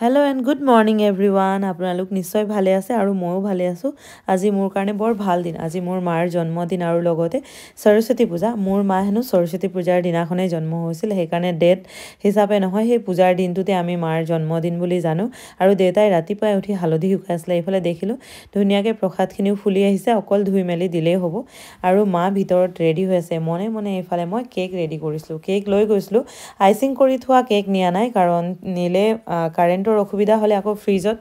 Hello and good morning everyone. আপোনালোক নিশ্চয় ভালে আছে আৰু ময়ো ভালে আছো। আজি মোৰ কাৰণে বৰ ভাল দিন। আজি মোৰ মাৰ জন্মদিন আৰু লগতে সৰস্বতী পূজা। মোৰ মা হেনো সৰস্বতী পূজাৰ দিনাখনে জন্ম হৈছিল। সেইকাৰণে ডেট হিচাপে নহয়, সেই পূজাৰ দিনটোতে আমি মাৰ জন্মদিন বুলি জানো। আৰু দেউতাই ৰাতিপুৱাই উঠি হালধি শুকাইছিলে। এইফালে দেখিলো ধুনীয়াকৈ প্ৰসাদখিনিও ফুলি আহিছে, অকল ধুই মেলি দিলেই হ'ব। আৰু মা ভিতৰত ৰেডি হৈ আছে। মনে মনে এইফালে মই কেক ৰেডি কৰিছিলোঁ। কেক লৈ গৈছিলোঁ। আইচিং কৰি থোৱা কেক নিয়া নাই, কাৰণ নিলে কাৰেণ্ট অসুবিধা হলে আকৌ ফ্ৰিজত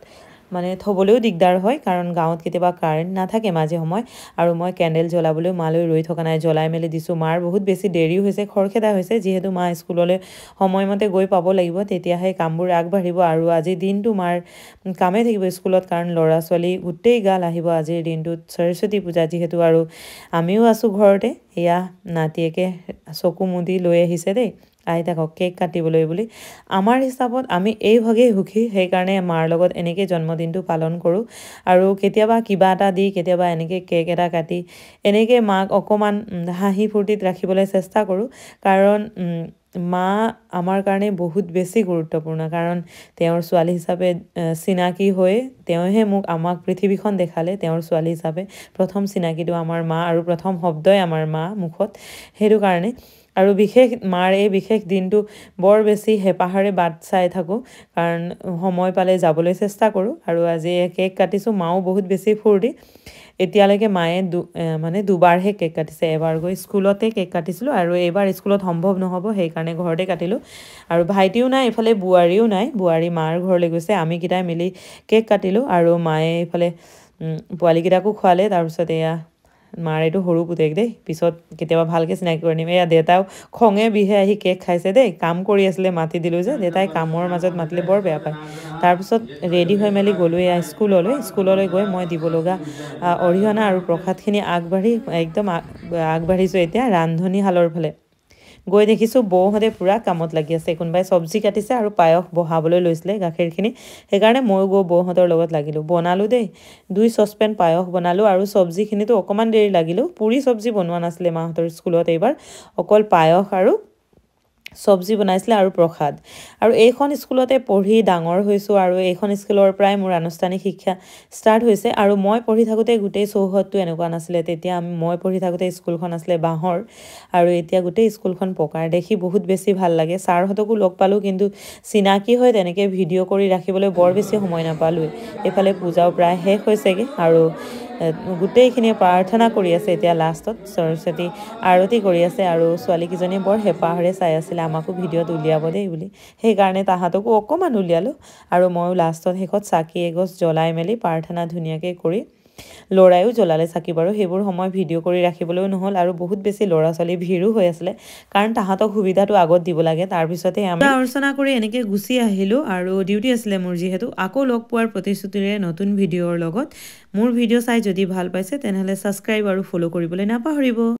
মানে থবলৈও দিগদাৰ হয়, কাৰণ গাঁৱত কেতিয়াবা কাৰেণ্ট নাথাকে মাজে সময়। আৰু মই কেণ্ডেল জ্বলাবলৈ মালৈ ৰৈ থকা নাই, জ্বলাই মেলি দিছোঁ। মাৰ বহুত বেছি দেৰি হৈছে, খৰখেদা হৈছে, যিহেতু মা স্কুললৈ সময়মতে গৈ পাব লাগিব, তেতিয়াহে কামবোৰ আগবাঢ়িব। আৰু আজিৰ দিনটো মাৰ কামেই থাকিব স্কুলত, কাৰণ ল'ৰা ছোৱালী গোটেই গাল আহিব আজিৰ দিনটোত। সৰস্বতী পূজা যিহেতু, আৰু আমিও আছোঁ ঘৰতে। এয়া নাতিয়েকে চকু মুদি লৈ আহিছে দেই, আহি থাকক কেক কাটিবলৈ বুলি। আমাৰ হিচাপত আমি এইভাগেই সুখী, সেইকাৰণে মাৰ লগত এনেকৈ জন্মদিনটো পালন কৰোঁ। আৰু কেতিয়াবা কিবা এটা দি, কেতিয়াবা এনেকৈ কেক এটা কাটি, এনেকৈ মাক অকণমান হাঁহি ফূৰ্তিত ৰাখিবলৈ চেষ্টা কৰোঁ। কাৰণ মা আমাৰ কাৰণে বহুত বেছি গুৰুত্বপূৰ্ণ, কাৰণ তেওঁৰ ছোৱালী হিচাপে চিনাকি হৈ তেওঁহে আমাক পৃথিৱীখন দেখালে। তেওঁৰ ছোৱালী হিচাপে প্ৰথম চিনাকিটো আমাৰ মা, আৰু প্ৰথম শব্দই আমাৰ মা মুখত। সেইটো কাৰণে আৰু মাৰ এই বিশেষ দিনটো বৰ বেছি হেঁপাহেৰে বাট চাই থাকোঁ, কাৰণ সময় পালে যাবলৈ চেষ্টা কৰোঁ। আৰু আজি কেক কাটিছোঁ, মাও বহুত বেছি ফূৰ্তি। এতিয়ালৈকে মায়ে মানে দুবাৰহে কেক কাটিছে। এবাৰ গৈ স্কুলতে কেক কাটিছিলোঁ, আৰু এইবাৰ স্কুলত সম্ভৱ নহ'ব, সেইকাৰণে ঘৰতে কাটিলোঁ। আৰু ভাইটিও নাই, এইফালে বোৱাৰীও নাই, বোৱাৰী মাৰ ঘৰলৈ গৈছে। আমিকেইটাই মিলি কেক কাটিলোঁ, আৰু মায়ে এইফালে পোৱালীকেইটাকো খোৱালে। তাৰপিছত এয়া মাৰ এইটো সৰু পুতেক দেই, পিছত কেতিয়াবা ভালকৈ চিনাকি কৰি নিম। এয়া দেউতাও খঙে বিহে আহি কেক খাইছে দেই। কাম কৰি আছিলে, মাতি দিলোঁ যে, দেউতাই কামৰ মাজত মাতিলে বৰ বেয়া পায়। তাৰপিছত ৰেডি হৈ মেলি গ'লোঁ এয়া স্কুললৈ গৈ মই দিব লগা অৰিহণা আৰু প্ৰসাদখিনি আগবাঢ়িছোঁ এতিয়া ৰান্ধনীশালৰ ফালে। গৈ দেখিছোঁ বৌহঁতে পূৰা কামত লাগি আছে। কোনোবাই চব্জি কাটিছে আৰু পায়স বহাবলৈ লৈছিলে গাখীৰখিনি, সেইকাৰণে ময়ো গৈ বৌহঁতৰ লগত লাগিলোঁ। বনালোঁ দেই, 2 চচপেন পায়স বনালোঁ। আৰু চব্জিখিনিতো অকণমান দেৰি লাগিলোঁ। পুৰি চব্জি বনোৱা নাছিলে মাহঁতৰ স্কুলত এইবাৰ, অকল পায়স আৰু চব্জি বনাইছিলে আৰু প্ৰসাদ। আৰু এইখন স্কুলতে পঢ়ি ডাঙৰ হৈছোঁ, আৰু এইখন স্কুলৰ পৰাই মোৰ আনুষ্ঠানিক শিক্ষা ষ্টাৰ্ট হৈছে। আৰু মই পঢ়ি থাকোঁতে গোটেই চৌহদটো এনেকুৱা নাছিলে। তেতিয়া মই পঢ়ি থাকোঁতে স্কুলখন আছিলে বাঁহৰ, আৰু এতিয়া গোটেই স্কুলখন পকাৰ। দেখি বহুত বেছি ভাল লাগে। ছাৰহঁতকো লগ পালোঁ, কিন্তু চিনাকি হৈ তেনেকৈ ভিডিঅ' কৰি ৰাখিবলৈ বৰ বেছি সময় নাপালোঁৱেই। এইফালে পূজাও প্ৰায় শেষ হৈছেগৈ, আৰু গোটেইখিনিয়ে প্ৰাৰ্থনা কৰি আছে এতিয়া লাষ্টত। সৰস্বতী আৰতি কৰি আছে, আৰু ছোৱালীকেইজনীয়ে বৰ হেঁপাহেৰে চাই আছিলে আমাকো ভিডিঅ'ত উলিয়াব দেই বুলি। সেইকাৰণে তাহাঁতকো অকণমান উলিয়ালোঁ। আৰু ময়ো লাষ্টত শেষত চাকি এগছ জ্বলাই মেলি প্ৰাৰ্থনা ধুনীয়াকৈ কৰি, ল'ৰায়ো জ্বলালে চাকি বাৰু, সেইবোৰ সময় ভিডিঅ' কৰি ৰাখিবলৈও নহ'ল। আৰু বহুত বেছি ল'ৰা ছোৱালী ভিৰো হৈ আছিলে, কাৰণ তাহাঁতক সুবিধাটো আগত দিব লাগে। তাৰপিছতে আমি অৰ্চনা কৰি এনেকৈ গুচি আহিলোঁ, আৰু ডিউটি আছিলে মোৰ যিহেতু। আকৌ লগ পোৱাৰ প্ৰতিশ্ৰুতিৰে নতুন ভিডিঅ'ৰ লগত। মোৰ ভিডিঅ' চাই যদি ভাল পাইছে তেনেহ'লে ছাবস্ক্ৰাইব আৰু ফ'ল' কৰিবলৈ নাপাহৰিব।